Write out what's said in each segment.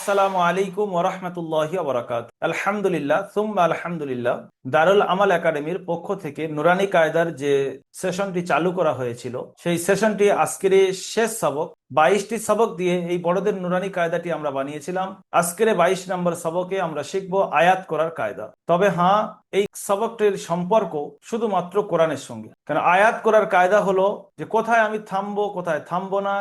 আসসালামু আলাইকুম ওয়া রাহমাতুল্লাহি ওয়া বারাকাতুহু। আলহামদুলিল্লাহ সুম্মা আলহামদুলিল্লাহ। দারুল আমাল একাডেমির পক্ষ থেকে নুরানি কায়দার যে সেশনটি চালু করা হয়েছিল, সেই সেশনটি আজকের শেষ সবক। 22টি সবক দিয়ে এই বড়দের নুরানি কায়দাটি আমরা বানিয়েছিলাম। আজকের 22 নম্বর সবকে আমরা শিখবো আয়াত করার কায়দা। তবে হ্যাঁ, এই সবকটির সম্পর্ক শুধুমাত্র কোরআনের সঙ্গে। কারণ আয়াত করার কায়দা হলো যে কোথায় আমি থামবো, কোথায় থামবো না,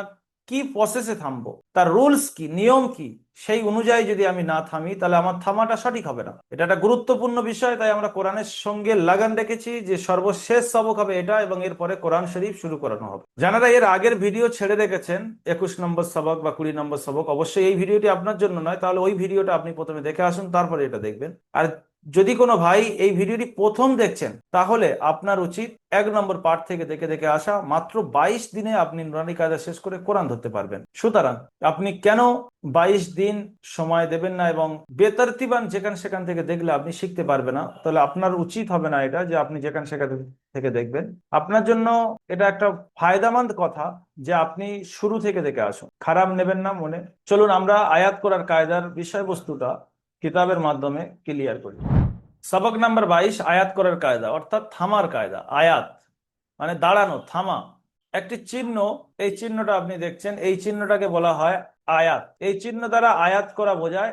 কি প্রসেসে থামবো, তার রুলস কি, নিয়ম কি, সেই অনুযায়ী যদি আমি না থামি তাহলে আমার থামাটা সঠিক হবে না। এটা একটা গুরুত্বপূর্ণ বিষয়, তাই আমরা কোরআনের সঙ্গে লাগান রেখেছি যে সর্বশেষ সবক হবে এটা, এবং এরপরে কোরআন শরীফ শুরু করানো হবে। যারা এর আগের ভিডিও ছেড়ে রেখেছেন 21 নম্বর সবক বা 20 নম্বর সবক, অবশ্যই এই ভিডিওটি আপনার জন্য নয়, তাহলে ওই ভিডিওটা আপনি প্রথমে দেখে আসুন, তারপরে এটা দেখবেন। আর যদি কোনো ভাই এই ভিডিওটি প্রথম দেখছেন, তাহলে আপনার উচিত 1 নম্বর পার্ট থেকে দেখে দেখে আসা। মাত্র 22 দিনে আপনি নুরানি কায়দা শেষ করে কোরআন ধরতে পারবেন। সুতরাং আপনি কেন 22 দিন সময় দেবেন না এবং বেতারতিবান যেখান সেখান থেকে দেখলে আপনি শিখতে পারবেন না? তাহলে আপনার উচিত হবে না এটা যে আপনি যেখান সেখান থেকে দেখবেন। আপনার জন্য এটা একটা ফায়দামন্দ কথা যে আপনি শুরু থেকে দেখে আসুন, খারাপ নেবেন না মনে। চলুন আমরা আয়াত করার কায়দার বিষয়বস্তুটা কিতাবের মাধ্যমে ক্লিয়ার করি। সবক নাম্বার 22, আয়াত করার কায়দা অর্থাৎ থামার কায়দা। আয়াত মানে দাঁড়ানো, থামা। একটি চিহ্ন, এই চিহ্নটা আপনি দেখছেন, এই চিহ্নটাকে বলা হয় আয়াত। এই চিহ্ন দ্বারা আয়াত করা বোঝায়,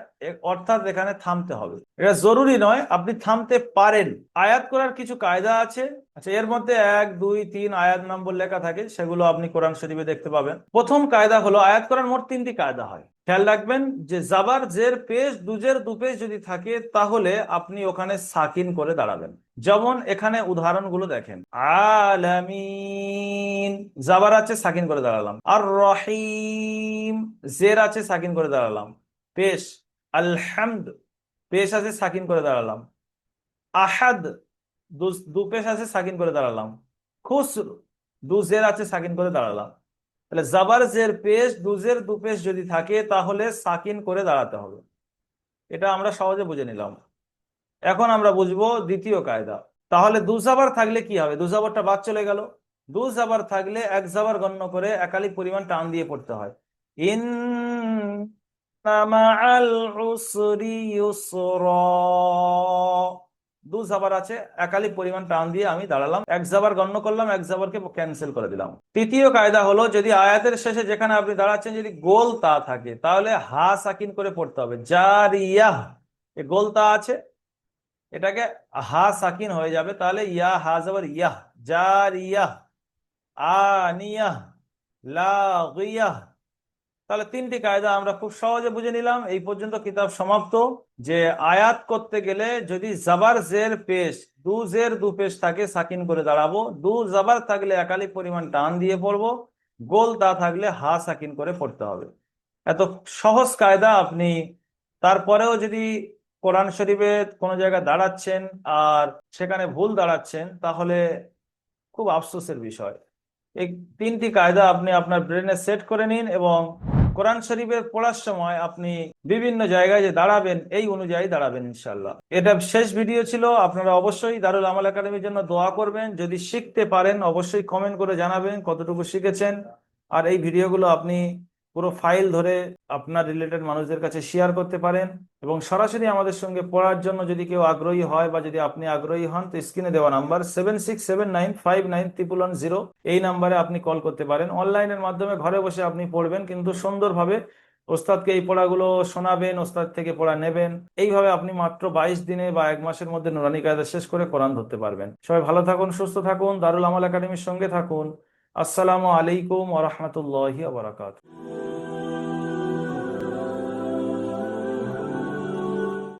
অর্থাৎ এখানে থামতে হবে। এটা জরুরি নয়, আপনি থামতে পারেন। আয়াত করার কিছু কায়দা আছে। আচ্ছা, এর মধ্যে 1, 2, 3 আয়াত নম্বর লেখা থাকে, সেগুলো আপনি কোরআন শরীফে দেখতে পাবেন। প্রথম কায়দা হলো, আয়াত করার মোট 3টি কায়দা হয়। খেয়াল রাখবেন যে জাবার জের পেশ দুজের দুপেশ যদি থাকে তাহলে আপনি ওখানে সাকিন করে দাঁড়াবেন। যেমন এখানে উদাহরণগুলো দেখেন। আলামিন, জাবার আছে, সাকিন করে দাঁড়ালাম। আর রহিম, জের আছে, সাকিন করে দাঁড়ালাম। পেশ আলহামদ, পেশ আছে, সাকিন করে দাঁড়ালাম। আহাদ, দুপেশ আছে, সাকিন করে দাঁড়ালাম। খুসর, দুজের আছে, সাকিন করে দাঁড়ালাম। তাহলে জাবার জের পেশ দুজের দুপেশ যদি থাকে তাহলে সাকিন করে দাঁড়াতে হবে। এটা আমরা সহজে বুঝে নিলাম। এখন আমরা বুঝবো দ্বিতীয় কায়দা। তাহলে দু জাবার থাকলে কি হবে? দু জাবারটা বাদ চলে গেল। দু জাবার থাকলে এক জাবার গণ্য করে একালি পরিমাণ টান দিয়ে পড়তে হয়। ইন্না মাআল উসরি ইউসরা, দু জাবার আছে, একালি পরিমাণ টান দিয়ে আমি দাঁড়ালাম, এক জাবার গণ্য করলাম, এক জাবারকে ক্যান্সেল করে দিলাম। তৃতীয় কায়দা হলো, যদি আয়াতের শেষে যেখানে আপনি দাঁড়াচ্ছেন যদি গোল তা থাকে তাহলে হা সাকিন করে পড়তে হবে। জারিয়াহ, এ গোল তা আছে, এটাকে হা সাকিন হয়ে যাবে, তাহলে ইয়া হা জবর ইয়াহ, জারিয়াহ। আনিয়াহ, লাগিয়াহ। তাহলে 3টি কায়দা আমরা খুব সহজে বুঝে নিলাম। এই পর্যন্ত কিতাব সমাপ্ত। যে আয়াত করতে গেলে যদি জাবার জের পেশ দু জের দু পেশ থাকে সাকিন করে দাঁড়াবো, দু জাবার থাকলে একালি পরিমাণ টান দিয়ে পড়বো, গোল তা থাকলে হা সাকিন করে পড়তে হবে। এত সহজ কায়দা আপনি, তারপরেও যদি কোরআন শরীফে কোনো জায়গায় দাঁড়াচ্ছেন আর সেখানে ভুল দাঁড়াচ্ছেন তাহলে খুব আফসোসের বিষয়। এই 3টি কায়দা আপনি আপনার ব্রেনে সেট করে নিন এবং কোরআন শরীফের পড়ার সময় আপনি বিভিন্ন জায়গায় যে দাঁড়াবেন এই অনুযায়ী দাঁড়াবেন ইনশাল্লাহ। এটা শেষ ভিডিও ছিল। আপনারা অবশ্যই দারুল আমাল একাডেমির জন্য দোয়া করবেন। যদি শিখতে পারেন অবশ্যই কমেন্ট করে জানাবেন কতটুকু শিখেছেন। আর এই ভিডিওগুলো আপনি পুরো ফাইল ধরে আপনার রিলেটেড মানুষদের কাছে শেয়ার করতে পারেন। এবং সরাসরি আমাদের সঙ্গে পড়ার জন্য যদি কেউ আগ্রহী হয় বা যদি আপনি আগ্রহী হন, তো স্ক্রিনে দেওয়া নাম্বার 7679591110, এই নাম্বারে আপনি কল করতে পারেন। অনলাইনের মাধ্যমে ঘরে বসে আপনি পড়বেন, কিন্তু সুন্দরভাবে ওস্তাদকে এই পড়াগুলো শোনাবেন, ওস্তাদ থেকে পড়া নেবেন। এইভাবে আপনি মাত্র 22 দিনে বা 1 মাসের মধ্যে নুরানি কায়দা শেষ করে কোরআন ধরতে পারবেন। সবাই ভালো থাকুন, সুস্থ থাকুন, দারুল আমাল একাডেমির সঙ্গে থাকুন। আসসালামু আলাইকুম ওয়া রাহমাতুল্লাহি ওয়া বারাকাতুহু।